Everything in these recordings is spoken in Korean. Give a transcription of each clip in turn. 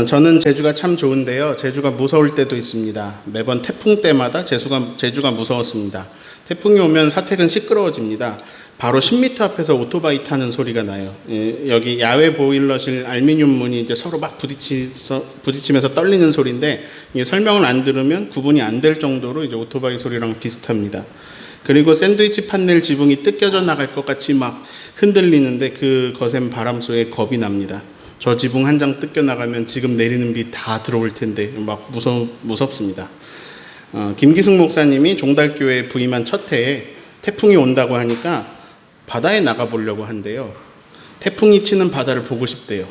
저는 제주가 참 좋은데요. 제주가 무서울 때도 있습니다. 매번 태풍 때마다 제주가 무서웠습니다. 태풍이 오면 사택은 시끄러워집니다. 바로 10m 앞에서 오토바이 타는 소리가 나요. 여기 야외 보일러실 알루미늄 문이 이제 서로 막 부딪히면서 떨리는 소리인데, 이게 설명을 안 들으면 구분이 안 될 정도로 이제 오토바이 소리랑 비슷합니다. 그리고 샌드위치 판넬 지붕이 뜯겨져 나갈 것 같이 막 흔들리는데 그 거센 바람 속에 겁이 납니다. 저 지붕 한 장 뜯겨 나가면 지금 내리는 비 다 들어올 텐데 막 무섭습니다. 김기숙 목사님이 종달교회에 부임한 첫 해에 태풍이 온다고 하니까 바다에 나가보려고 한대요. 태풍이 치는 바다를 보고 싶대요.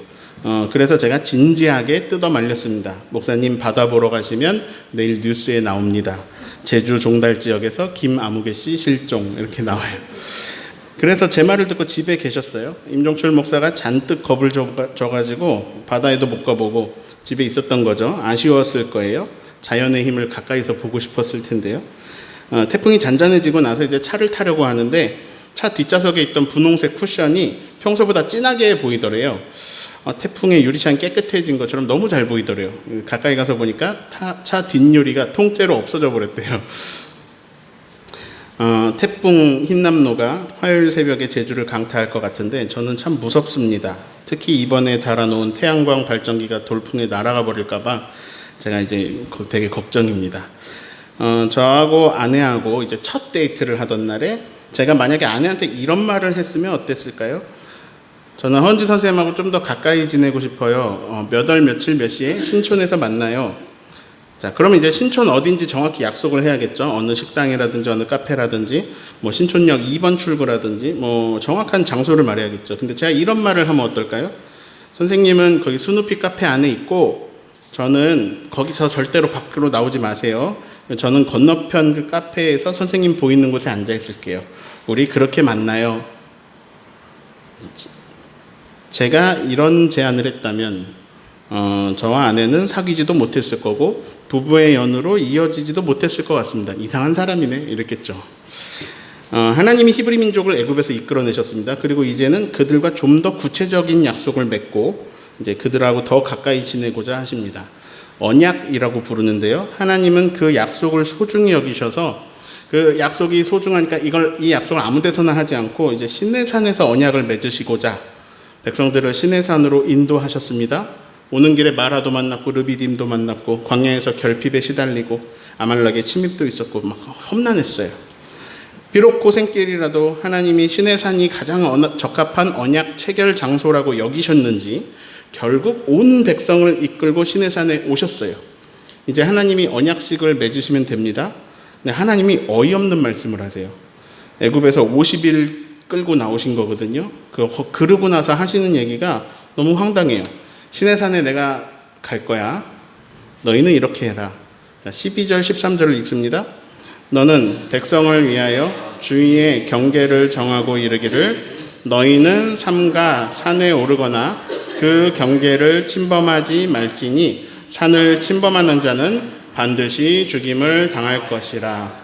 그래서 제가 진지하게 뜯어 말렸습니다. 목사님, 바다 보러 가시면 내일 뉴스에 나옵니다. 제주 종달 지역에서 김아무개 씨 실종, 이렇게 나와요. 그래서 제 말을 듣고 집에 계셨어요. 임종철 목사가 잔뜩 겁을 줘가지고 바다에도 못 가보고 집에 있었던 거죠. 아쉬웠을 거예요. 자연의 힘을 가까이서 보고 싶었을 텐데요. 태풍이 잔잔해지고 나서 이제 차를 타려고 하는데 차 뒷좌석에 있던 분홍색 쿠션이 평소보다 진하게 보이더래요. 태풍의 유리창이 깨끗해진 것처럼 너무 잘 보이더래요. 가까이 가서 보니까 차 뒷유리가 통째로 없어져 버렸대요. 태풍 흰남노가 화요일 새벽에 제주를 강타할 것 같은데 저는 참 무섭습니다. 특히 이번에 달아놓은 태양광 발전기가 돌풍에 날아가 버릴까봐 제가 이제 되게 걱정입니다. 저하고 아내하고 이제 첫 데이트를 하던 날에 제가 만약에 아내한테 이런 말을 했으면 어땠을까요? 저는 헌지 선생님하고 좀 더 가까이 지내고 싶어요. 몇 월 며칠 몇 시에 신촌에서 만나요. 자, 그러면 이제 신촌 어딘지 정확히 약속을 해야겠죠. 어느 식당이라든지 어느 카페라든지 뭐 신촌역 2번 출구라든지 뭐 정확한 장소를 말해야겠죠. 근데 제가 이런 말을 하면 어떨까요? 선생님은 거기 스누피 카페 안에 있고 저는 거기서 절대로 밖으로 나오지 마세요. 저는 건너편 그 카페에서 선생님 보이는 곳에 앉아 있을게요. 우리 그렇게 만나요. 제가 이런 제안을 했다면 저와 아내는 사귀지도 못했을 거고 부부의 연으로 이어지지도 못했을 것 같습니다. 이상한 사람이네 이랬겠죠. 하나님이 히브리 민족을 애굽에서 이끌어내셨습니다. 그리고 이제는 그들과 좀 더 구체적인 약속을 맺고 이제 그들하고 더 가까이 지내고자 하십니다. 언약이라고 부르는데요. 하나님은 그 약속을 소중히 여기셔서 그 약속이 소중하니까 이 약속을 아무 데서나 하지 않고 이제 시내산에서 언약을 맺으시고자 백성들을 시내산으로 인도하셨습니다. 오는 길에 마라도 만났고 르비딤도 만났고 광야에서 결핍에 시달리고 아말렉의 침입도 있었고 막 험난했어요. 비록 고생길이라도 하나님이 시내산이 가장 적합한 언약 체결 장소라고 여기셨는지 결국 온 백성을 이끌고 시내산에 오셨어요. 이제 하나님이 언약식을 맺으시면 됩니다. 근데 하나님이 어이없는 말씀을 하세요. 애굽에서 50일 끌고 나오신 거거든요. 그러고 나서 하시는 얘기가 너무 황당해요. 시내산에 내가 갈 거야. 너희는 이렇게 해라. 자, 12절 13절을 읽습니다. 너는 백성을 위하여 주위의 경계를 정하고 이르기를 너희는 삼가 산에 오르거나 그 경계를 침범하지 말지니 산을 침범하는 자는 반드시 죽임을 당할 것이라.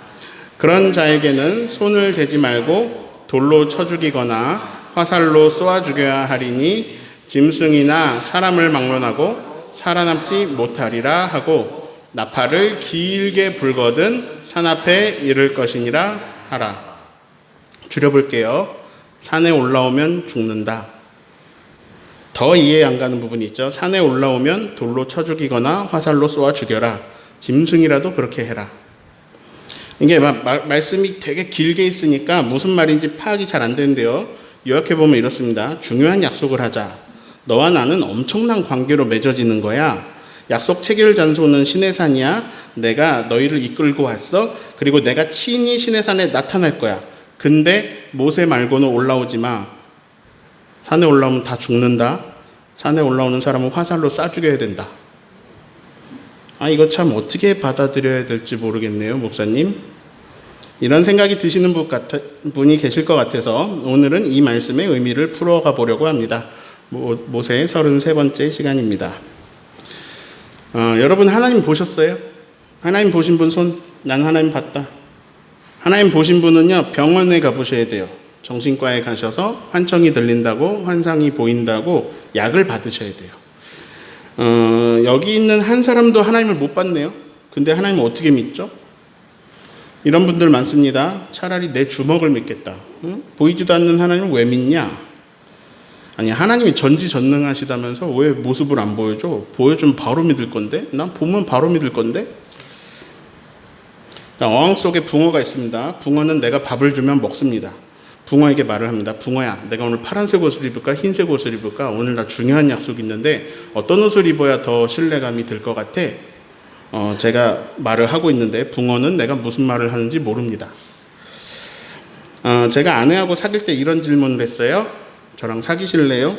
그런 자에게는 손을 대지 말고 돌로 쳐 죽이거나 화살로 쏘아 죽여야 하리니 짐승이나 사람을 막론하고 살아남지 못하리라 하고 나팔을 길게 불거든 산 앞에 이를 것이니라 하라. 줄여볼게요. 산에 올라오면 죽는다. 더 이해 안 가는 부분이 있죠. 산에 올라오면 돌로 쳐 죽이거나 화살로 쏘아 죽여라. 짐승이라도 그렇게 해라. 이게 말씀이 되게 길게 있으니까 무슨 말인지 파악이 잘 안 되는데요. 요약해보면 이렇습니다. 중요한 약속을 하자. 너와 나는 엄청난 관계로 맺어지는 거야. 약속 체결 장소는 시내산이야. 내가 너희를 이끌고 왔어. 그리고 내가 친히 시내산에 나타날 거야. 근데 모세 말고는 올라오지 마. 산에 올라오면 다 죽는다. 산에 올라오는 사람은 화살로 쏴 죽여야 된다. 이거 참 어떻게 받아들여야 될지 모르겠네요, 목사님. 이런 생각이 드시는 분이 계실 것 같아서 오늘은 이 말씀의 의미를 풀어가 보려고 합니다. 모세의 33번째 시간입니다. 여러분 하나님 보셨어요? 하나님 보신 분 손? 난 하나님 봤다. 하나님 보신 분은요, 병원에 가보셔야 돼요. 정신과에 가셔서 환청이 들린다고 환상이 보인다고 약을 받으셔야 돼요. 여기 있는 한 사람도 하나님을 못 봤네요. 근데 하나님을 어떻게 믿죠? 이런 분들 많습니다. 차라리 내 주먹을 믿겠다. 응? 보이지도 않는 하나님을 왜 믿냐? 아니, 하나님이 전지전능하시다면서 왜 모습을 안 보여줘? 보여주면 바로 믿을 건데? 난 보면 바로 믿을 건데? 어항 속에 붕어가 있습니다. 붕어는 내가 밥을 주면 먹습니다. 붕어에게 말을 합니다. 붕어야, 내가 오늘 파란색 옷을 입을까 흰색 옷을 입을까? 오늘 나 중요한 약속이 있는데 어떤 옷을 입어야 더 신뢰감이 들 것 같아? 제가 말을 하고 있는데 붕어는 내가 무슨 말을 하는지 모릅니다. 제가 아내하고 사귈 때 이런 질문을 했어요. 저랑 사귀실래요?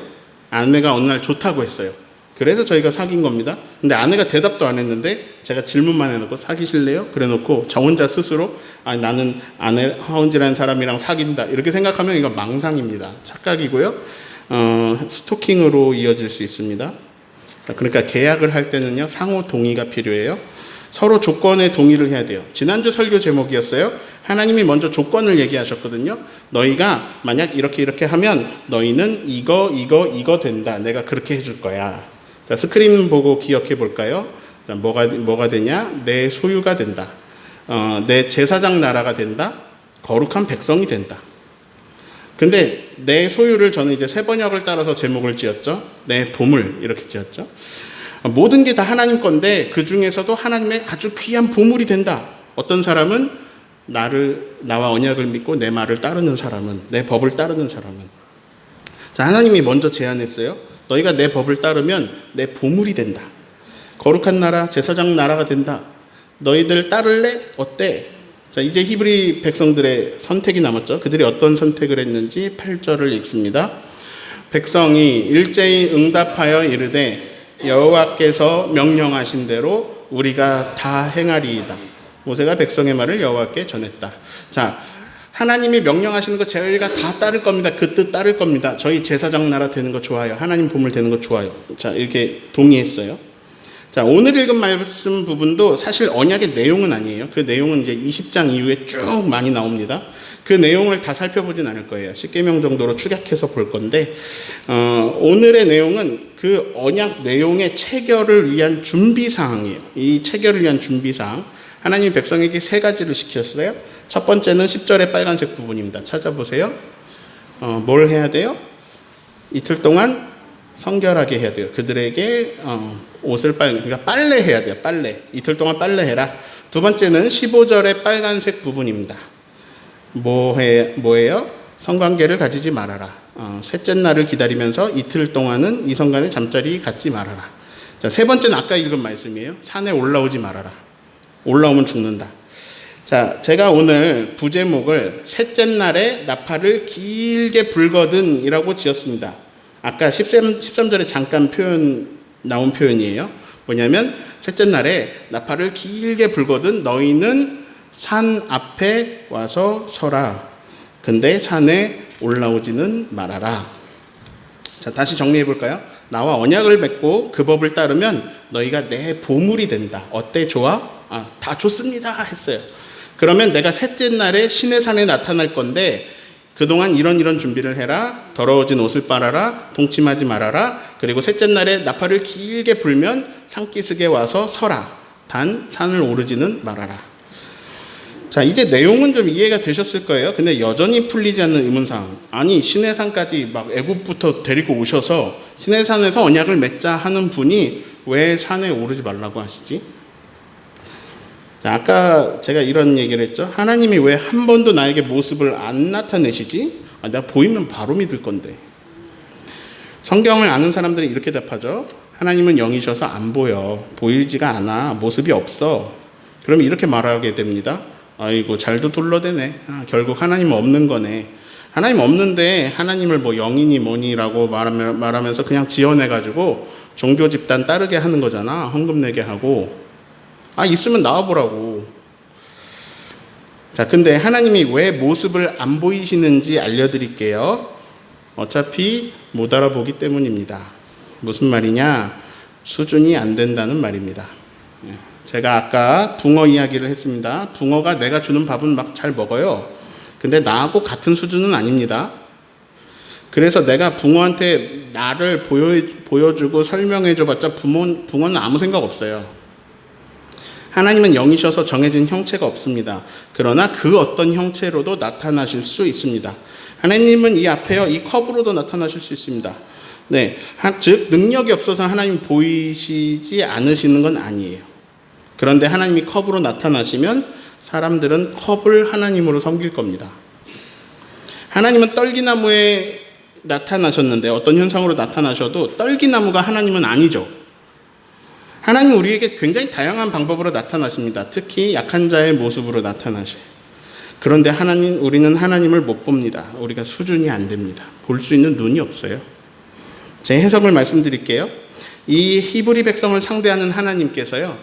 아내가 어느 날 좋다고 했어요. 그래서 저희가 사귄 겁니다. 근데 아내가 대답도 안 했는데 제가 질문만 해놓고 사귀실래요? 그래 놓고 저 혼자 스스로 나는 아내 하은지라는 사람이랑 사귄다 이렇게 생각하면 이건 망상입니다. 착각이고요. 스토킹으로 이어질 수 있습니다. 그러니까 계약을 할 때는요, 상호 동의가 필요해요. 서로 조건에 동의를 해야 돼요. 지난주 설교 제목이었어요. 하나님이 먼저 조건을 얘기하셨거든요. 너희가 만약 이렇게 하면 너희는 이거 된다. 내가 그렇게 해줄 거야. 자, 스크린 보고 기억해 볼까요? 자, 뭐가 되냐? 내 소유가 된다. 내 제사장 나라가 된다. 거룩한 백성이 된다. 근데 내 소유를 저는 이제 세 번역을 따라서 제목을 지었죠. 내 보물 이렇게 지었죠. 모든 게 다 하나님 건데 그 중에서도 하나님의 아주 귀한 보물이 된다. 어떤 사람은 나와 언약을 믿고 내 말을 따르는 사람은, 내 법을 따르는 사람은. 자, 하나님이 먼저 제안했어요. 너희가 내 법을 따르면 내 보물이 된다. 거룩한 나라, 제사장 나라가 된다. 너희들 따를래? 어때? 자, 이제 히브리 백성들의 선택이 남았죠. 그들이 어떤 선택을 했는지 8절을 읽습니다. 백성이 일제히 응답하여 이르되 여호와께서 명령하신 대로 우리가 다 행하리이다. 모세가 백성의 말을 여호와께 전했다. 자, 하나님이 명령하시는 거 저희가 다 따를 겁니다. 그 뜻 따를 겁니다. 저희 제사장 나라 되는 거 좋아요. 하나님 보물 되는 거 좋아요. 자, 이렇게 동의했어요. 자, 오늘 읽은 말씀 부분도 사실 언약의 내용은 아니에요. 그 내용은 이제 20장 이후에 쭉 많이 나옵니다. 그 내용을 다 살펴보진 않을 거예요. 10계명 정도로 축약해서 볼 건데, 오늘의 내용은 그 언약 내용의 체결을 위한 준비사항이에요. 이 체결을 위한 준비사항. 하나님이 백성에게 세 가지를 시켰어요. 첫 번째는 10절의 빨간색 부분입니다. 찾아보세요. 뭘 해야 돼요? 이틀 동안 성결하게 해야 돼요. 그들에게 옷을 그러니까 빨래해야 돼요. 빨래. 이틀 동안 빨래해라. 두 번째는 15절의 빨간색 부분입니다. 뭐예요? 성관계를 가지지 말아라. 셋째 날을 기다리면서 이틀 동안은 이성간에 잠자리 갖지 말아라. 자, 세 번째는 아까 읽은 말씀이에요. 산에 올라오지 말아라. 올라오면 죽는다. 자, 제가 오늘 부제목을 셋째 날에 나팔을 길게 불거든 이라고 지었습니다. 아까 13절에 잠깐 나온 표현이에요. 뭐냐면 셋째 날에 나팔을 길게 불거든 너희는 산 앞에 와서 서라. 근데 산에 올라오지는 말아라. 자, 다시 정리해 볼까요? 나와 언약을 맺고 그 법을 따르면 너희가 내 보물이 된다. 어때? 좋아? 다 좋습니다 했어요. 그러면 내가 셋째 날에 신의 산에 나타날 건데 그동안 이런 준비를 해라. 더러워진 옷을 빨아라. 동침하지 말아라. 그리고 셋째 날에 나팔을 길게 불면 산기슭에 와서 서라. 단 산을 오르지는 말아라. 자, 이제 내용은 좀 이해가 되셨을 거예요. 근데 여전히 풀리지 않는 의문사항. 아니, 시내산까지 막 애굽부터 데리고 오셔서 시내산에서 언약을 맺자 하는 분이 왜 산에 오르지 말라고 하시지? 자, 아까 제가 이런 얘기를 했죠. 하나님이 왜 한 번도 나에게 모습을 안 나타내시지? 내가 보이면 바로 믿을 건데. 성경을 아는 사람들이 이렇게 답하죠. 하나님은 영이셔서 안 보여. 보이지가 않아. 모습이 없어. 그럼 이렇게 말하게 됩니다. 아이고, 잘도 둘러대네. 결국 하나님은 없는 거네. 하나님 없는데 하나님을 뭐 영이니 뭐니라고 말하면서 그냥 지어내가지고 종교 집단 따르게 하는 거잖아. 헌금 내게 하고. 있으면 나와보라고. 자, 근데 하나님이 왜 모습을 안 보이시는지 알려드릴게요. 어차피 못 알아보기 때문입니다. 무슨 말이냐? 수준이 안 된다는 말입니다. 제가 아까 붕어 이야기를 했습니다. 붕어가 내가 주는 밥은 막 잘 먹어요. 근데 나하고 같은 수준은 아닙니다. 그래서 내가 붕어한테 나를 보여주고 설명해줘봤자 붕어는 아무 생각 없어요. 하나님은 영이셔서 정해진 형체가 없습니다. 그러나 그 어떤 형체로도 나타나실 수 있습니다. 하나님은 이 앞에요, 이 컵으로도 나타나실 수 있습니다. 네, 즉 능력이 없어서 하나님 보이시지 않으시는 건 아니에요. 그런데 하나님이 컵으로 나타나시면 사람들은 컵을 하나님으로 섬길 겁니다. 하나님은 떨기나무에 나타나셨는데 어떤 현상으로 나타나셔도 떨기나무가 하나님은 아니죠. 하나님은 우리에게 굉장히 다양한 방법으로 나타나십니다. 특히 약한 자의 모습으로 나타나셔요. 그런데 우리는 하나님을 못 봅니다. 우리가 수준이 안 됩니다. 볼 수 있는 눈이 없어요. 제 해석을 말씀드릴게요. 이 히브리 백성을 상대하는 하나님께서요,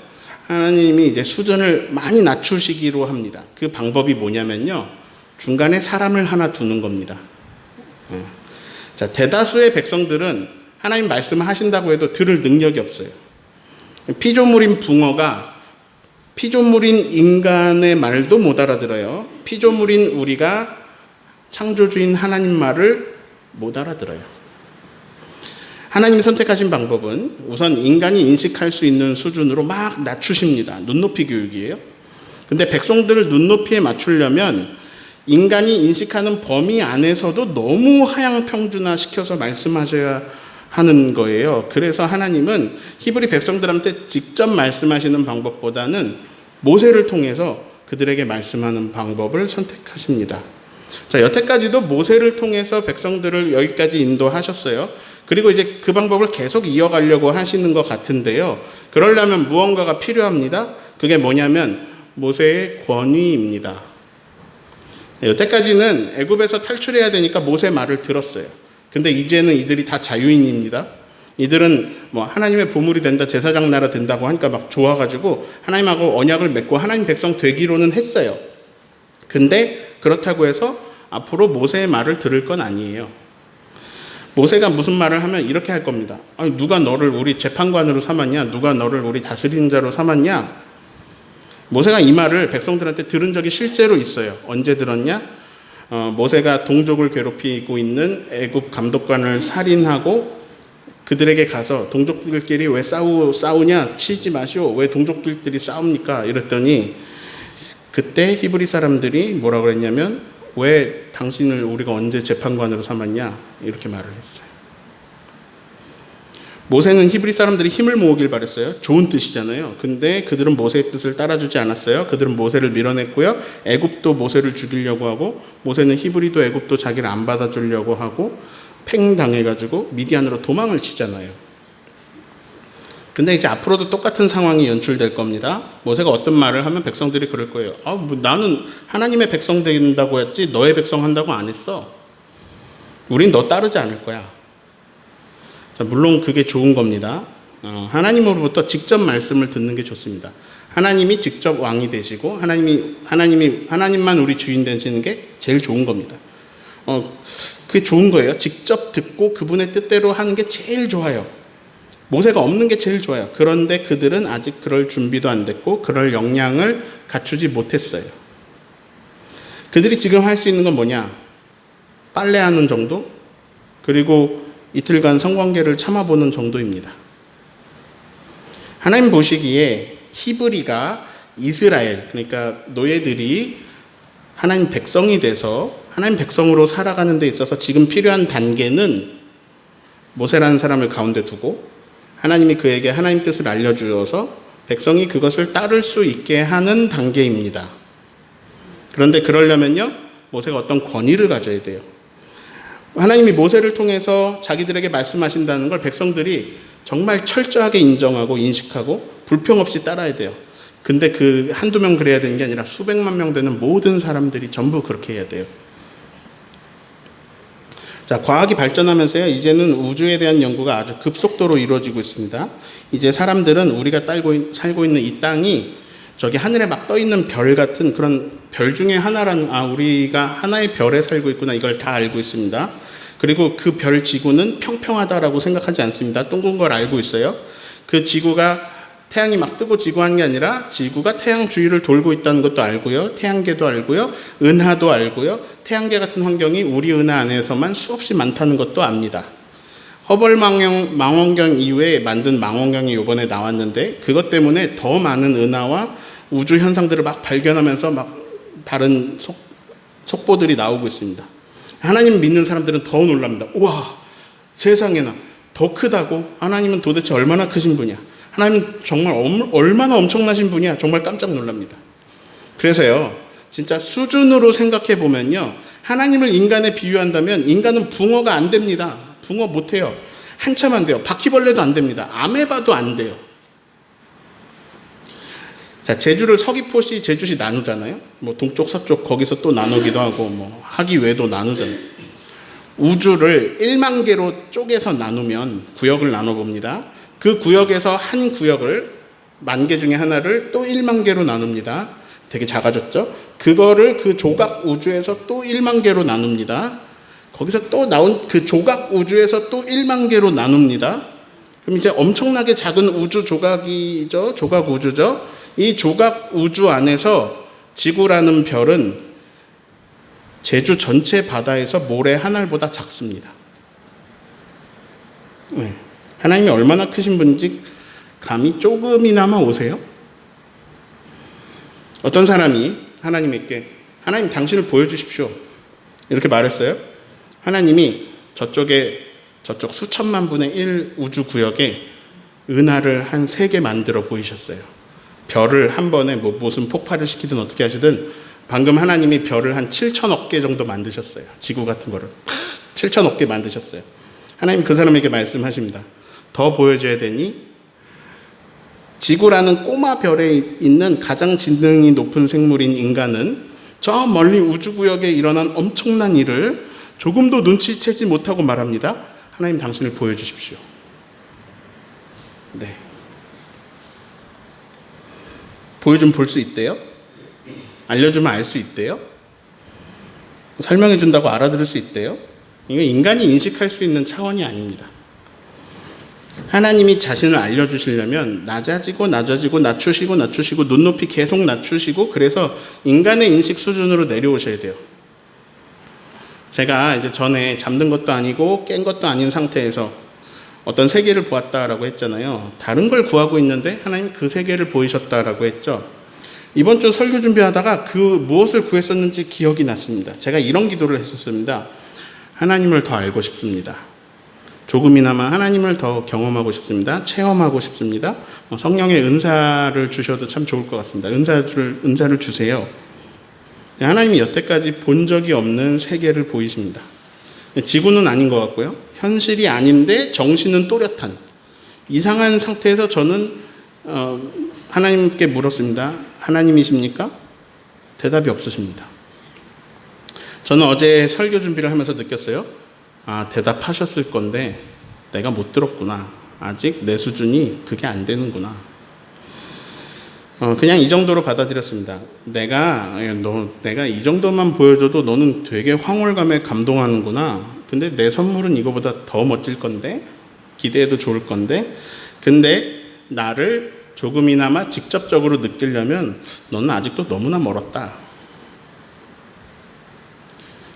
하나님이 이제 수준을 많이 낮추시기로 합니다. 그 방법이 뭐냐면요, 중간에 사람을 하나 두는 겁니다. 자, 대다수의 백성들은 하나님 말씀을 하신다고 해도 들을 능력이 없어요. 피조물인 붕어가 피조물인 인간의 말도 못 알아들어요. 피조물인 우리가 창조주인 하나님 말을 못 알아들어요. 하나님이 선택하신 방법은 우선 인간이 인식할 수 있는 수준으로 막 낮추십니다. 눈높이 교육이에요. 근데 백성들을 눈높이에 맞추려면 인간이 인식하는 범위 안에서도 너무 하향평준화 시켜서 말씀하셔야 하는 거예요. 그래서 하나님은 히브리 백성들한테 직접 말씀하시는 방법보다는 모세를 통해서 그들에게 말씀하는 방법을 선택하십니다. 자, 여태까지도 모세를 통해서 백성들을 여기까지 인도하셨어요. 그리고 이제 그 방법을 계속 이어가려고 하시는 것 같은데요. 그러려면 무언가가 필요합니다. 그게 뭐냐면 모세의 권위입니다. 여태까지는 애굽에서 탈출해야 되니까 모세 말을 들었어요. 근데 이제는 이들이 다 자유인입니다. 이들은 뭐 하나님의 보물이 된다, 제사장 나라 된다고 하니까 막 좋아가지고 하나님하고 언약을 맺고 하나님 백성 되기로는 했어요. 근데 그렇다고 해서 앞으로 모세의 말을 들을 건 아니에요. 모세가 무슨 말을 하면 이렇게 할 겁니다. 아니, 누가 너를 우리 재판관으로 삼았냐? 누가 너를 우리 다스리는 자로 삼았냐? 모세가 이 말을 백성들한테 들은 적이 실제로 있어요. 언제 들었냐? 모세가 동족을 괴롭히고 있는 애굽 감독관을 살인하고 그들에게 가서 동족들끼리 왜 싸우냐? 치지 마시오. 왜 동족들끼리 싸웁니까? 이랬더니 그때 히브리 사람들이 뭐라고 그랬냐면 왜 당신을 우리가 언제 재판관으로 삼았냐? 이렇게 말을 했어요. 모세는 히브리 사람들이 힘을 모으길 바랬어요. 좋은 뜻이잖아요. 근데 그들은 모세의 뜻을 따라주지 않았어요. 그들은 모세를 밀어냈고요. 애굽도 모세를 죽이려고 하고 모세는 히브리도 애굽도 자기를 안 받아주려고 하고 팽당해가지고 미디안으로 도망을 치잖아요. 근데 이제 앞으로도 똑같은 상황이 연출될 겁니다. 모세가 어떤 말을 하면 백성들이 그럴 거예요. 나는 하나님의 백성 된다고 했지 너의 백성 한다고 안 했어. 우린 너 따르지 않을 거야. 자, 물론 그게 좋은 겁니다. 하나님으로부터 직접 말씀을 듣는 게 좋습니다. 하나님이 직접 왕이 되시고 하나님만 우리 주인 되시는 게 제일 좋은 겁니다. 그게 좋은 거예요. 직접 듣고 그분의 뜻대로 하는 게 제일 좋아요. 모세가 없는 게 제일 좋아요. 그런데 그들은 아직 그럴 준비도 안 됐고 그럴 역량을 갖추지 못했어요. 그들이 지금 할 수 있는 건 뭐냐? 빨래하는 정도? 그리고 이틀간 성관계를 참아보는 정도입니다. 하나님 보시기에 히브리가 이스라엘, 그러니까 노예들이 하나님 백성이 돼서 하나님 백성으로 살아가는 데 있어서 지금 필요한 단계는 모세라는 사람을 가운데 두고 하나님이 그에게 하나님 뜻을 알려주어서 백성이 그것을 따를 수 있게 하는 단계입니다. 그런데 그러려면요, 모세가 어떤 권위를 가져야 돼요. 하나님이 모세를 통해서 자기들에게 말씀하신다는 걸 백성들이 정말 철저하게 인정하고 인식하고 불평 없이 따라야 돼요. 근데 그 한두 명 그래야 되는 게 아니라 수백만 명 되는 모든 사람들이 전부 그렇게 해야 돼요. 자, 과학이 발전하면서요, 이제는 우주에 대한 연구가 아주 급속도로 이루어지고 있습니다. 이제 사람들은 우리가 살고 있는 이 땅이 저기 하늘에 막 떠 있는 별 같은 그런 별 중에 하나라는, 우리가 하나의 별에 살고 있구나, 이걸 다 알고 있습니다. 그리고 그 별 지구는 평평하다라고 생각하지 않습니다. 둥근 걸 알고 있어요. 그 지구가 태양이 막 뜨고 지고 하는 게 아니라 지구가 태양 주위를 돌고 있다는 것도 알고요. 태양계도 알고요. 은하도 알고요. 태양계 같은 환경이 우리 은하 안에서만 수없이 많다는 것도 압니다. 허벌 망원경 이후에 만든 망원경이 이번에 나왔는데 그것 때문에 더 많은 은하와 우주 현상들을 막 발견하면서 막 다른 속보들이 나오고 있습니다. 하나님 믿는 사람들은 더 놀랍니다. 우와, 세상에나 더 크다고? 하나님은 도대체 얼마나 크신 분이야? 하나님은 정말 얼마나 엄청나신 분이야? 정말 깜짝 놀랍니다. 그래서요, 진짜 수준으로 생각해 보면요, 하나님을 인간에 비유한다면 인간은 붕어가 안 됩니다. 붕어 못해요. 한참 안 돼요. 바퀴벌레도 안 됩니다. 아메바도 안 돼요. 자, 제주를 서귀포시, 제주시 나누잖아요. 뭐 동쪽, 서쪽 거기서 또 나누기도 하고 뭐 하기 외도 나누잖아요. 우주를 1만 개로 쪼개서 나누면 구역을 나눠봅니다. 그 구역에서 한 구역을 10,000개 중에 하나를 또 1만 개로 나눕니다. 되게 작아졌죠? 그거를 그 조각 우주에서 또 1만 개로 나눕니다. 거기서 또 나온 그 조각 우주에서 또 1만 개로 나눕니다. 그럼 이제 엄청나게 작은 우주 조각이죠. 조각 우주죠. 이 조각 우주 안에서 지구라는 별은 제주 전체 바다에서 모래 한 알보다 작습니다. 네. 하나님이 얼마나 크신 분인지 감이 조금이나마 오세요? 어떤 사람이 하나님께 하나님 당신을 보여주십시오 이렇게 말했어요. 하나님이 저쪽 수천만 분의 1 우주 구역에 은하를 한 3개 만들어 보이셨어요. 별을 한 번에 무슨 폭발을 시키든 어떻게 하시든 방금 하나님이 별을 한 7천억 개 정도 만드셨어요. 지구 같은 거를 7천억 개 만드셨어요. 하나님 그 사람에게 말씀하십니다. 더 보여줘야 되니 지구라는 꼬마 별에 있는 가장 지능이 높은 생물인 인간은 저 멀리 우주구역에 일어난 엄청난 일을 조금도 눈치채지 못하고 말합니다. 하나님 당신을 보여주십시오. 네. 보여주면 볼 수 있대요? 알려주면 알 수 있대요? 설명해 준다고 알아들을 수 있대요? 이거 인간이 인식할 수 있는 차원이 아닙니다. 하나님이 자신을 알려주시려면 낮아지고 낮추시고 눈높이 계속 낮추시고 그래서 인간의 인식 수준으로 내려오셔야 돼요. 제가 이제 전에 잠든 것도 아니고 깬 것도 아닌 상태에서 어떤 세계를 보았다라고 했잖아요. 다른 걸 구하고 있는데 하나님 그 세계를 보이셨다라고 했죠. 이번 주 설교 준비하다가 그 무엇을 구했었는지 기억이 났습니다. 제가 이런 기도를 했었습니다. 하나님을 더 알고 싶습니다. 조금이나마 하나님을 더 경험하고 싶습니다. 체험하고 싶습니다. 성령의 은사를 주셔도 참 좋을 것 같습니다. 은사를 주세요. 하나님이 여태까지 본 적이 없는 세계를 보이십니다. 지구는 아닌 것 같고요. 현실이 아닌데 정신은 또렷한 이상한 상태에서 저는 하나님께 물었습니다. 하나님이십니까? 대답이 없으십니다. 저는 어제 설교 준비를 하면서 느꼈어요. 대답하셨을 건데 내가 못 들었구나. 아직 내 수준이 그게 안 되는구나. 그냥 이 정도로 받아들였습니다. 내가 이 정도만 보여줘도 너는 되게 황홀감에 감동하는구나. 근데 내 선물은 이거보다 더 멋질 건데, 기대해도 좋을 건데, 근데 나를 조금이나마 직접적으로 느끼려면 너는 아직도 너무나 멀었다.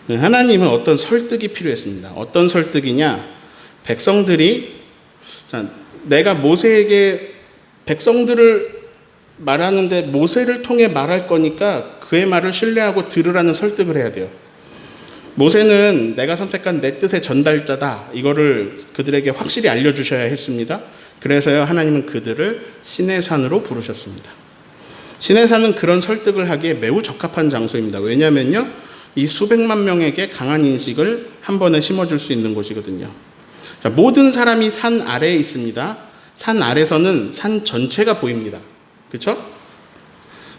하나님은 어떤 설득이 필요했습니다. 어떤 설득이냐? 백성들이, 내가 모세에게 백성들을 말하는데 모세를 통해 말할 거니까 그의 말을 신뢰하고 들으라는 설득을 해야 돼요. 모세는 내가 선택한 내 뜻의 전달자다. 이거를 그들에게 확실히 알려주셔야 했습니다. 그래서요, 하나님은 그들을 시내산으로 부르셨습니다. 시내산은 그런 설득을 하기에 매우 적합한 장소입니다. 왜냐하면요, 이 수백만 명에게 강한 인식을 한 번에 심어줄 수 있는 곳이거든요. 자, 모든 사람이 산 아래에 있습니다. 산 아래서는 산 전체가 보입니다. 그렇죠?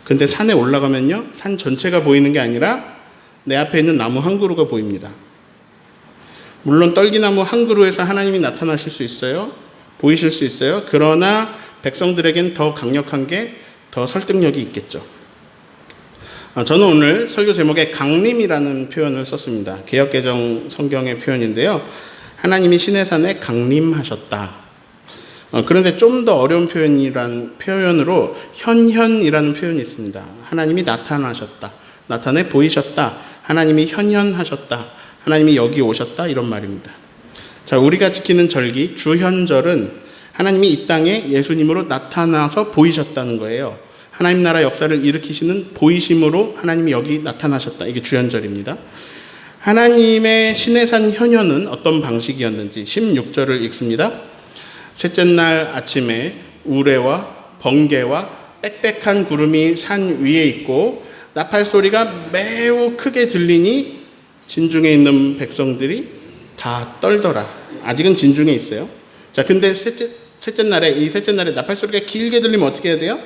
근데 산에 올라가면요, 산 전체가 보이는 게 아니라 내 앞에 있는 나무 한 그루가 보입니다. 물론 떨기나무 한 그루에서 하나님이 나타나실 수 있어요. 보이실 수 있어요. 그러나 백성들에겐 더 강력한 게 더 설득력이 있겠죠. 저는 오늘 설교 제목에 강림이라는 표현을 썼습니다. 개역개정 성경의 표현인데요. 하나님이 시내산에 강림하셨다. 그런데 좀 더 어려운 표현으로 현현이라는 표현이 있습니다. 하나님이 나타나셨다. 나타내 보이셨다. 하나님이 현현하셨다. 하나님이 여기 오셨다. 이런 말입니다. 자, 우리가 지키는 절기 주현절은 하나님이 이 땅에 예수님으로 나타나서 보이셨다는 거예요. 하나님 나라 역사를 일으키시는 보이심으로 하나님이 여기 나타나셨다. 이게 주현절입니다. 하나님의 시내산 현현은 어떤 방식이었는지 16절을 읽습니다. 셋째 날 아침에 우레와 번개와 빽빽한 구름이 산 위에 있고 나팔 소리가 매우 크게 들리니 진중에 있는 백성들이 다 떨더라. 아직은 진중에 있어요. 자, 근데 셋째 날에 나팔 소리가 길게 들리면 어떻게 해야 돼요?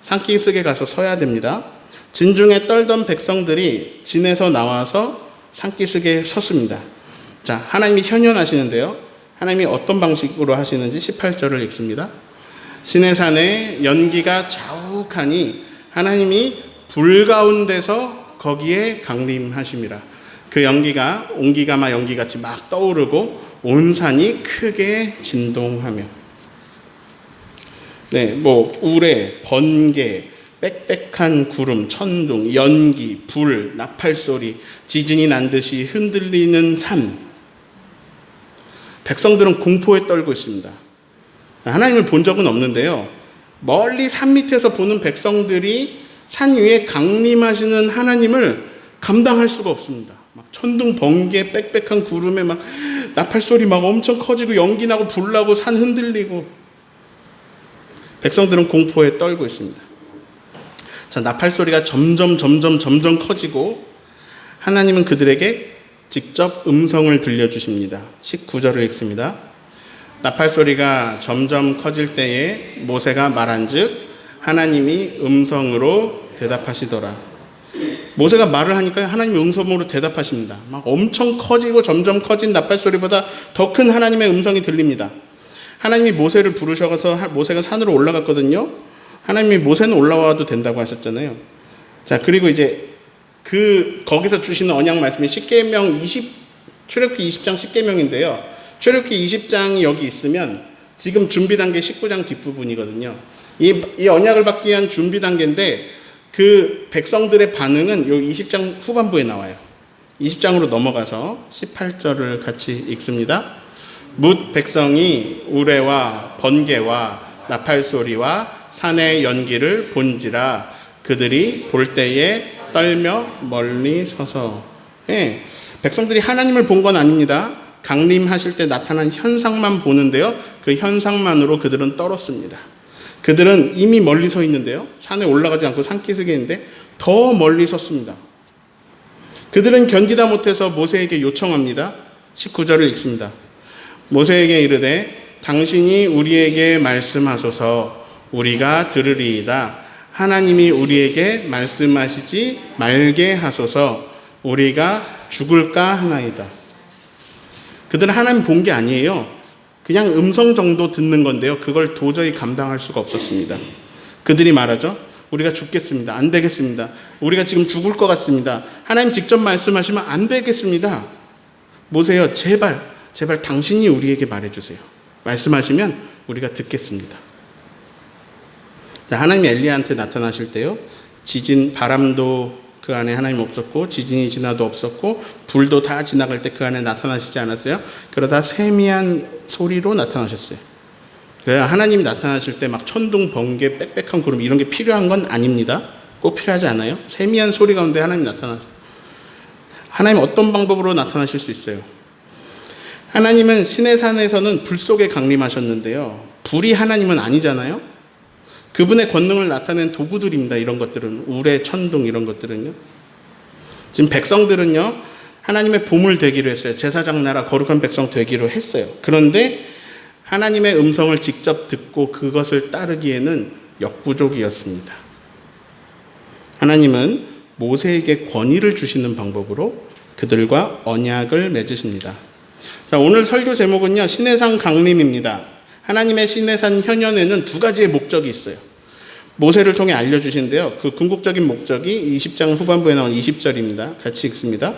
산기슭에 가서 서야 됩니다. 진중에 떨던 백성들이 진에서 나와서 산기슭에 섰습니다. 자, 하나님이 현현하시는데요. 하나님이 어떤 방식으로 하시는지 18절을 읽습니다. 시내산에 연기가 자욱하니 하나님이 불 가운데서 거기에 강림하심이라. 그 연기가 온기가마 연기같이 막 떠오르고 온 산이 크게 진동하며. 우레, 번개, 빽빽한 구름, 천둥, 연기, 불, 나팔소리, 지진이 난 듯이 흔들리는 산. 백성들은 공포에 떨고 있습니다. 하나님을 본 적은 없는데요. 멀리 산 밑에서 보는 백성들이 산 위에 강림하시는 하나님을 감당할 수가 없습니다. 막 천둥, 번개, 빽빽한 구름에 막 나팔소리 막 엄청 커지고 연기 나고 불 나고 산 흔들리고 백성들은 공포에 떨고 있습니다. 자, 나팔소리가 점점 커지고 하나님은 그들에게 직접 음성을 들려주십니다. 19절을 읽습니다. 나팔소리가 점점 커질 때에 모세가 말한즉 하나님이 음성으로 대답하시더라. 모세가 말을 하니까 하나님이 음성으로 대답하십니다. 막 엄청 커지고 점점 커진 나팔소리보다 더 큰 하나님의 음성이 들립니다. 하나님이 모세를 부르셔서 모세가 산으로 올라갔거든요. 하나님이 모세는 올라와도 된다고 하셨잖아요. 자, 그리고 이제 거기서 주시는 언약 말씀이 출애굽기 20장 10계명인데요. 출애굽기 20장이 여기 있으면 지금 준비 단계 19장 뒷부분이거든요. 이 언약을 받기 위한 준비 단계인데 그 백성들의 반응은 요 20장 후반부에 나와요. 20장으로 넘어가서 18절을 같이 읽습니다. 뭇 백성이 우레와 번개와 나팔소리와 산의 연기를 본지라 그들이 볼 때에 떨며 멀리 서서. 백성들이 하나님을 본 건 아닙니다. 강림하실 때 나타난 현상만 보는데요. 그 현상만으로 그들은 떨었습니다. 그들은 이미 멀리 서 있는데요. 산에 올라가지 않고 산기슭에 있는데 더 멀리 섰습니다. 그들은 견디다 못해서 모세에게 요청합니다. 19절을 읽습니다. 모세에게 이르되 당신이 우리에게 말씀하소서 우리가 들으리이다. 하나님이 우리에게 말씀하시지 말게 하소서 우리가 죽을까 하나이다. 그들은 하나님 본 게 아니에요. 그냥 음성 정도 듣는 건데요. 그걸 도저히 감당할 수가 없었습니다. 그들이 말하죠. 우리가 죽겠습니다. 안 되겠습니다. 우리가 지금 죽을 것 같습니다. 하나님 직접 말씀하시면 안 되겠습니다. 모세여 제발 당신이 우리에게 말해주세요. 말씀하시면 우리가 듣겠습니다. 하나님이 엘리야한테 나타나실 때요. 지진, 바람도 그 안에 하나님 없었고 지진이 지나도 없었고 불도 다 지나갈 때 그 안에 나타나시지 않았어요. 그러다 세미한 소리로 나타나셨어요. 그래야 하나님이 나타나실 때 막 천둥, 번개, 빽빽한 구름 이런 게 필요한 건 아닙니다. 꼭 필요하지 않아요. 세미한 소리 가운데 하나님 나타나세요. 하나님 어떤 방법으로 나타나실 수 있어요? 하나님은 시내산에서는 불 속에 강림하셨는데요. 불이 하나님은 아니잖아요. 그분의 권능을 나타낸 도구들입니다. 이런 것들은 우레, 천둥 이런 것들은요. 지금 백성들은요. 하나님의 보물 되기로 했어요. 제사장 나라 거룩한 백성 되기로 했어요. 그런데 하나님의 음성을 직접 듣고 그것을 따르기에는 역부족이었습니다. 하나님은 모세에게 권위를 주시는 방법으로 그들과 언약을 맺으십니다. 자, 오늘 설교 제목은요. 시내산 강림입니다. 하나님의 시내산 현현에는 두 가지의 목적이 있어요. 모세를 통해 알려주신데요. 그 궁극적인 목적이 20장 후반부에 나온 20절입니다. 같이 읽습니다.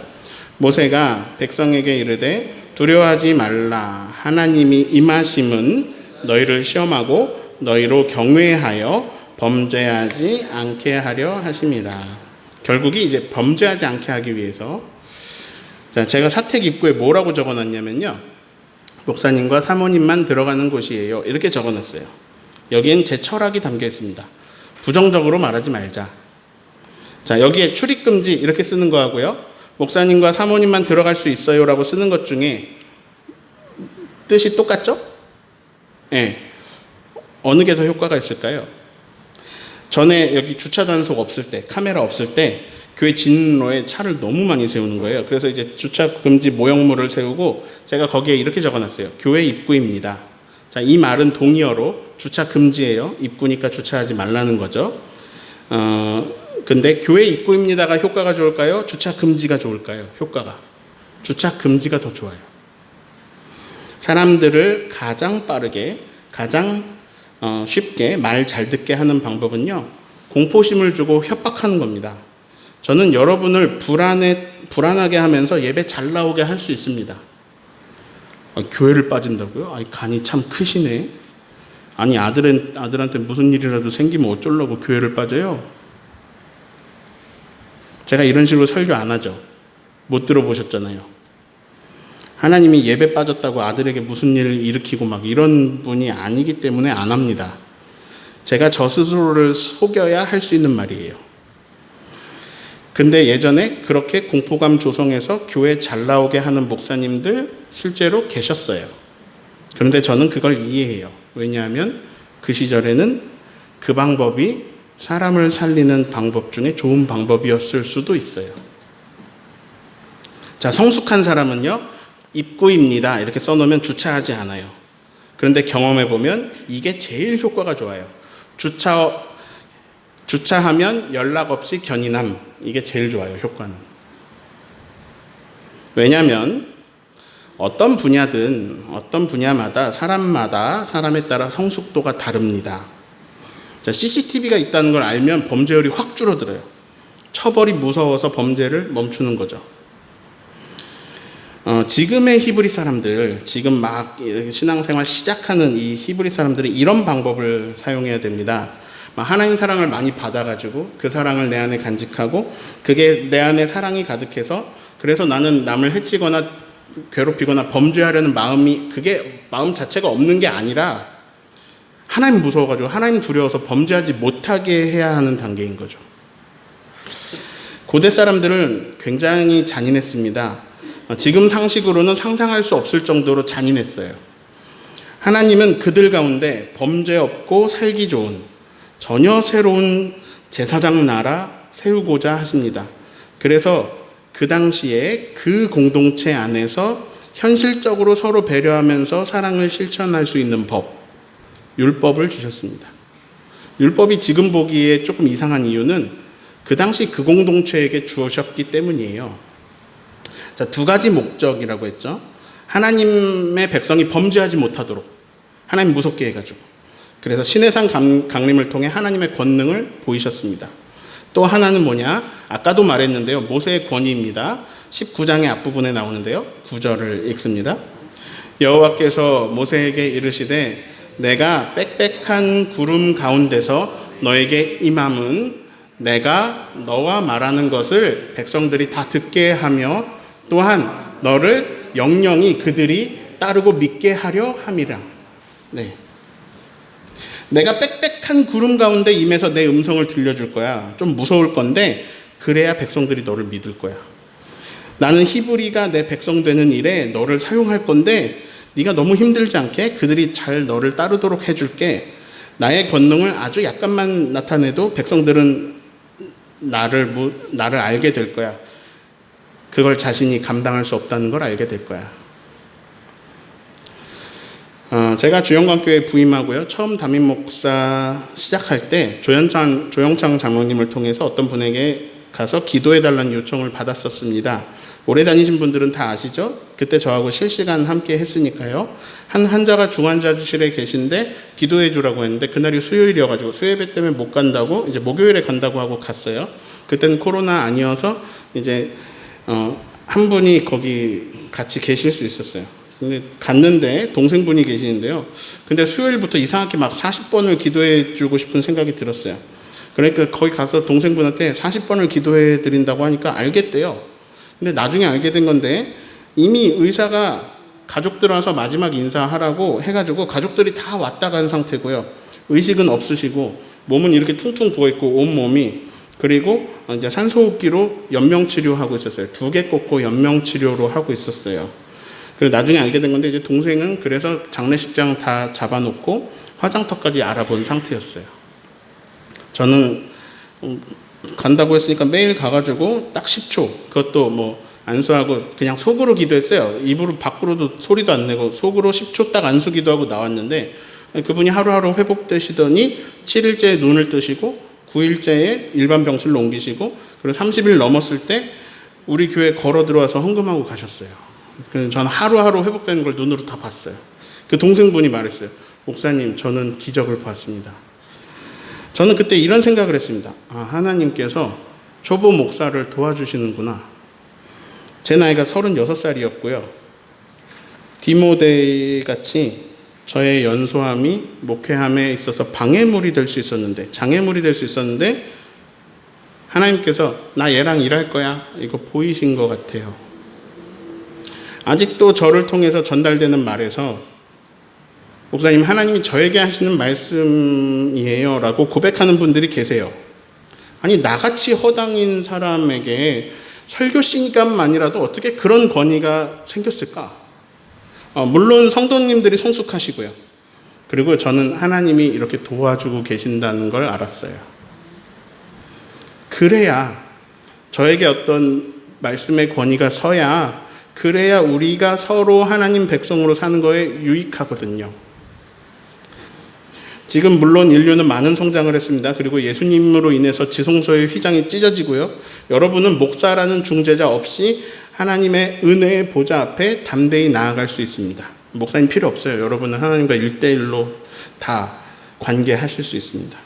모세가 백성에게 이르되 두려워하지 말라. 하나님이 임하심은 너희를 시험하고 너희로 경외하여 범죄하지 않게 하려 하심이라. 결국이 이제 범죄하지 않게 하기 위해서. 자, 제가 사택 입구에 뭐라고 적어놨냐면요. 목사님과 사모님만 들어가는 곳이에요. 이렇게 적어놨어요. 여기엔 제 철학이 담겨 있습니다. 부정적으로 말하지 말자. 자, 여기에 출입금지 이렇게 쓰는 거하고요, 목사님과 사모님만 들어갈 수 있어요 라고 쓰는 것 중에 뜻이 똑같죠? 예. 어느 게 더 효과가 있을까요? 전에 여기 주차 단속 없을 때, 카메라 없을 때 교회 진로에 차를 너무 많이 세우는 거예요. 그래서 이제 주차 금지 모형물을 세우고 제가 거기에 이렇게 적어놨어요. 교회 입구입니다. 자, 이 말은 동의어로 주차 금지예요. 입구니까 주차하지 말라는 거죠. 근데 교회 입구입니다가 효과가 좋을까요? 주차 금지가 좋을까요? 효과가. 주차 금지가 더 좋아요. 사람들을 가장 빠르게, 가장 쉽게 말 잘 듣게 하는 방법은요, 공포심을 주고 협박하는 겁니다. 저는 여러분을 불안하게 하면서 예배 잘 나오게 할 수 있습니다. 교회를 빠진다고요? 간이 참 크시네. 아니, 아들한테 무슨 일이라도 생기면 어쩌려고 교회를 빠져요? 제가 이런 식으로 설교 안 하죠. 못 들어보셨잖아요. 하나님이 예배 빠졌다고 아들에게 무슨 일을 일으키고 막 이런 분이 아니기 때문에 안 합니다. 제가 저 스스로를 속여야 할 수 있는 말이에요. 근데 예전에 그렇게 공포감 조성해서 교회 잘 나오게 하는 목사님들 실제로 계셨어요. 그런데 저는 그걸 이해해요. 왜냐하면 그 시절에는 그 방법이 사람을 살리는 방법 중에 좋은 방법이었을 수도 있어요. 자, 성숙한 사람은요, 입구입니다 이렇게 써놓으면 주차하지 않아요. 그런데 경험해보면 이게 제일 효과가 좋아요. 주차하면 연락 없이 견인함, 이게 제일 좋아요. 효과는. 왜냐하면 어떤 분야마다 사람에 따라 성숙도가 다릅니다. 자, CCTV가 있다는 걸 알면 범죄율이 확 줄어들어요. 처벌이 무서워서 범죄를 멈추는 거죠. 지금의 히브리 사람들, 지금 막 신앙생활 시작하는 이 히브리 사람들이 이런 방법을 사용해야 됩니다. 하나님 사랑을 많이 받아가지고 그 사랑을 내 안에 간직하고 그게 내 안에 사랑이 가득해서, 그래서 나는 남을 해치거나 괴롭히거나 범죄하려는 그게 마음 자체가 없는 게 아니라 하나님 무서워가지고 하나님 두려워서 범죄하지 못하게 해야 하는 단계인 거죠. 고대 사람들은 굉장히 잔인했습니다. 지금 상식으로는 상상할 수 없을 정도로 잔인했어요. 하나님은 그들 가운데 범죄 없고 살기 좋은 전혀 새로운 제사장 나라 세우고자 하십니다. 그래서 그 당시에 그 공동체 안에서 현실적으로 서로 배려하면서 사랑을 실천할 수 있는 율법을 주셨습니다. 율법이 지금 보기에 조금 이상한 이유는 그 당시 그 공동체에게 주셨기 때문이에요. 자, 두 가지 목적이라고 했죠. 하나님의 백성이 범죄하지 못하도록 하나님 무섭게 해가지고, 그래서 시내산 강림을 통해 하나님의 권능을 보이셨습니다. 또 하나는 뭐냐? 아까도 말했는데요. 모세의 권위입니다. 19장의 앞부분에 나오는데요. 9절을 읽습니다. 여호와께서 모세에게 이르시되 내가 빽빽한 구름 가운데서 너에게 임함은 내가 너와 말하는 것을 백성들이 다 듣게 하며 또한 너를 영영이 그들이 따르고 믿게 하려 함이라. 네. 내가 빽빽한 구름 가운데 임해서 내 음성을 들려줄 거야. 좀 무서울 건데 그래야 백성들이 너를 믿을 거야. 나는 히브리가 내 백성 되는 일에 너를 사용할 건데 네가 너무 힘들지 않게 그들이 잘 너를 따르도록 해줄게. 나의 권능을 아주 약간만 나타내도 백성들은 나를 알게 될 거야. 그걸 자신이 감당할 수 없다는 걸 알게 될 거야. 제가 주영광교회 부임하고요. 처음 담임 목사 시작할 때 조영창 장로님을 통해서 어떤 분에게 가서 기도해달라는 요청을 받았었습니다. 오래 다니신 분들은 다 아시죠? 그때 저하고 실시간 함께 했으니까요. 한 환자가 중환자실에 계신데 기도해 주라고 했는데 그날이 수요일이어가지고 수요예배 때문에 못 간다고 이제 목요일에 간다고 하고 갔어요. 그때는 코로나 아니어서 이제 한 분이 거기 같이 계실 수 있었어요. 근데 갔는데 동생분이 계시는데요. 근데 수요일부터 이상하게 막 40번을 기도해 주고 싶은 생각이 들었어요. 그러니까 거기 가서 동생분한테 40번을 기도해 드린다고 하니까 알겠대요. 근데 나중에 알게 된 건데 이미 의사가 가족들 와서 마지막 인사하라고 해가지고 가족들이 다 왔다 간 상태고요. 의식은 없으시고 몸은 이렇게 퉁퉁 부어있고 온몸이, 그리고 이제 산소호흡기로 연명치료하고 있었어요. 2개 꽂고 연명치료로 하고 있었어요. 그리고 나중에 알게 된 건데, 이제 동생은 그래서 장례식장 다 잡아놓고 화장터까지 알아본 상태였어요. 저는 간다고 했으니까 매일 가가지고 딱 10초, 그것도 뭐 안수하고 그냥 속으로 기도했어요. 입으로 밖으로도 소리도 안 내고 속으로 10초 딱 안수 기도하고 나왔는데, 그분이 하루하루 회복되시더니 7일째에 눈을 뜨시고 9일째에 일반 병실로 옮기시고, 그리고 30일 넘었을 때 우리 교회 걸어 들어와서 헌금하고 가셨어요. 그래서 저는 하루하루 회복되는 걸 눈으로 다 봤어요. 그 동생분이 말했어요. 목사님, 저는 기적을 보았습니다. 저는 그때 이런 생각을 했습니다. 하나님께서 초보 목사를 도와주시는구나. 제 나이가 36살이었고요. 디모데 같이 저의 연소함이 목회함에 있어서 방해물이 될 수 있었는데, 장애물이 될 수 있었는데, 하나님께서 나 얘랑 일할 거야, 이거 보이신 것 같아요. 아직도 저를 통해서 전달되는 말에서 목사님, 하나님이 저에게 하시는 말씀이에요 라고 고백하는 분들이 계세요. 아니, 나같이 허당인 사람에게 설교 시간만이라도 어떻게 그런 권위가 생겼을까? 물론 성도님들이 성숙하시고요. 그리고 저는 하나님이 이렇게 도와주고 계신다는 걸 알았어요. 그래야 저에게 어떤 말씀의 권위가 서야, 그래야 우리가 서로 하나님 백성으로 사는 거에 유익하거든요. 지금 물론 인류는 많은 성장을 했습니다. 그리고 예수님으로 인해서 지성소의 휘장이 찢어지고요. 여러분은 목사라는 중재자 없이 하나님의 은혜의 보좌 앞에 담대히 나아갈 수 있습니다. 목사님 필요 없어요. 여러분은 하나님과 1대1로 다 관계하실 수 있습니다.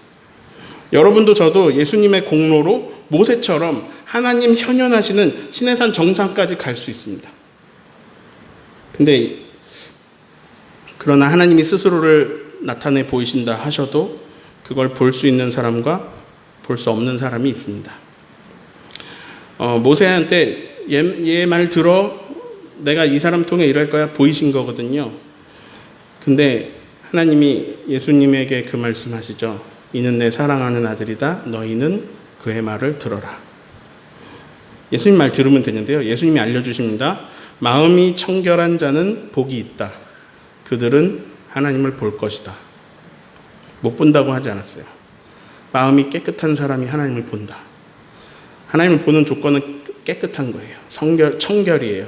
여러분도 저도 예수님의 공로로 모세처럼 하나님 현현하시는 시내산 정상까지 갈 수 있습니다. 근데 그러나 하나님이 스스로를 나타내 보이신다 하셔도 그걸 볼 수 있는 사람과 볼 수 없는 사람이 있습니다. 모세한테 얘 말 들어, 내가 이 사람 통해 일할 거야, 보이신 거거든요. 근데 하나님이 예수님에게 그 말씀하시죠. 이는 내 사랑하는 아들이다, 너희는 그의 말을 들어라. 예수님 말 들으면 되는데요. 예수님이 알려주십니다. 마음이 청결한 자는 복이 있다. 그들은 하나님을 볼 것이다. 못 본다고 하지 않았어요. 마음이 깨끗한 사람이 하나님을 본다. 하나님을 보는 조건은 깨끗한 거예요. 청결이에요.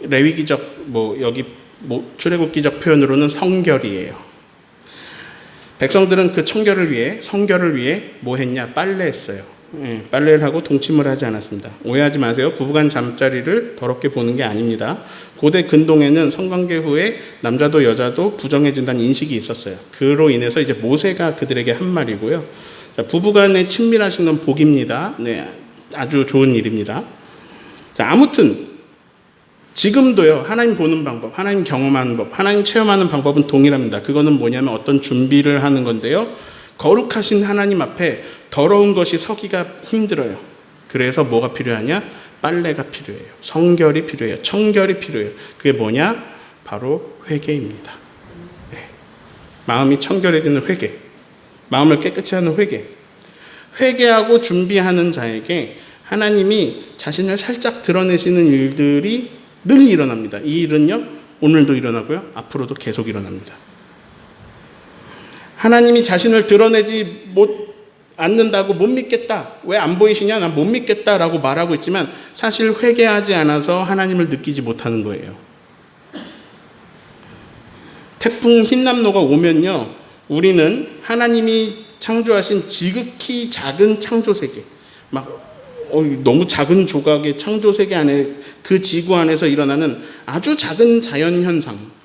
레위기적, 여기 출애굽기적 표현으로는 성결이에요. 백성들은 그 청결을 위해, 성결을 위해 뭐 했냐? 빨래했어요. 빨래를 하고 동침을 하지 않았습니다. 오해하지 마세요. 부부간 잠자리를 더럽게 보는 게 아닙니다. 고대 근동에는 성관계 후에 남자도 여자도 부정해진다는 인식이 있었어요. 그로 인해서 이제 모세가 그들에게 한 말이고요. 자, 부부간의 친밀하신 건 복입니다. 네, 아주 좋은 일입니다. 자, 아무튼 지금도요, 하나님 보는 방법, 하나님 경험하는 법, 하나님 체험하는 방법은 동일합니다. 그거는 뭐냐면 어떤 준비를 하는 건데요. 거룩하신 하나님 앞에 더러운 것이 서기가 힘들어요. 그래서 뭐가 필요하냐? 빨래가 필요해요. 성결이 필요해요. 청결이 필요해요. 그게 뭐냐? 바로 회개입니다. 네. 마음이 청결해지는 회개. 마음을 깨끗이 하는 회개. 회개하고 준비하는 자에게 하나님이 자신을 살짝 드러내시는 일들이 늘 일어납니다. 이 일은요, 오늘도 일어나고요, 앞으로도 계속 일어납니다. 하나님이 자신을 드러내지 않는다고 못 믿겠다, 왜 안 보이시냐, 난 못 믿겠다 라고 말하고 있지만 사실 회개하지 않아서 하나님을 느끼지 못하는 거예요. 태풍 흰남노가 오면요, 우리는 하나님이 창조하신 지극히 작은 창조세계, 너무 작은 조각의 창조세계 안에, 그 지구 안에서 일어나는 아주 작은 자연현상,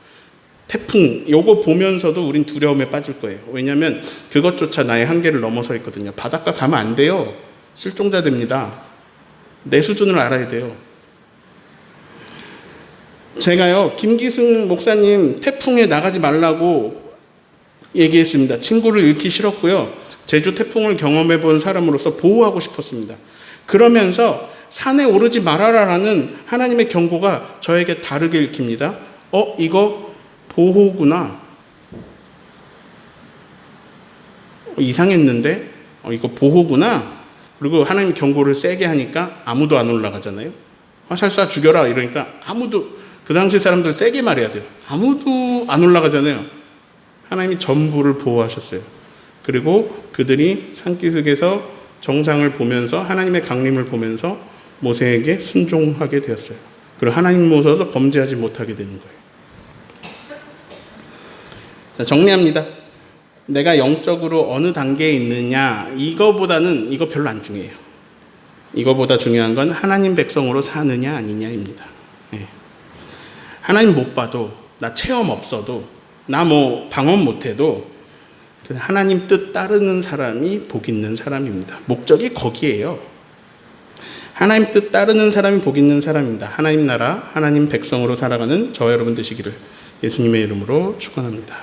태풍, 요거 보면서도 우린 두려움에 빠질 거예요. 왜냐하면 그것조차 나의 한계를 넘어서 있거든요. 바닷가 가면 안 돼요. 실종자 됩니다. 내 수준을 알아야 돼요. 제가요, 김기승 목사님 태풍에 나가지 말라고 얘기했습니다. 친구를 잃기 싫었고요. 제주 태풍을 경험해 본 사람으로서 보호하고 싶었습니다. 그러면서 산에 오르지 말아라라는 하나님의 경고가 저에게 다르게 읽힙니다. 이거 보호구나. 이상했는데 이거 보호구나. 그리고 하나님 경고를 세게 하니까 아무도 안 올라가잖아요. 화살 쏴 죽여라 이러니까 그 당시 사람들 세게 말해야 돼요. 아무도 안 올라가잖아요. 하나님이 전부를 보호하셨어요. 그리고 그들이 산기슭에서 정상을 보면서 하나님의 강림을 보면서 모세에게 순종하게 되었어요. 그리고 하나님 모셔서 범죄하지 못하게 되는 거예요. 자, 정리합니다. 내가 영적으로 어느 단계에 있느냐, 이거 별로 안 중요해요. 이거보다 중요한 건 하나님 백성으로 사느냐 아니냐입니다. 네. 하나님 못 봐도, 나 체험 없어도, 나 방언 못해도 하나님 뜻 따르는 사람이 복 있는 사람입니다. 목적이 거기에요. 하나님 뜻 따르는 사람이 복 있는 사람입니다. 하나님 나라, 하나님 백성으로 살아가는 저와 여러분 되시기를 예수님의 이름으로 축원합니다.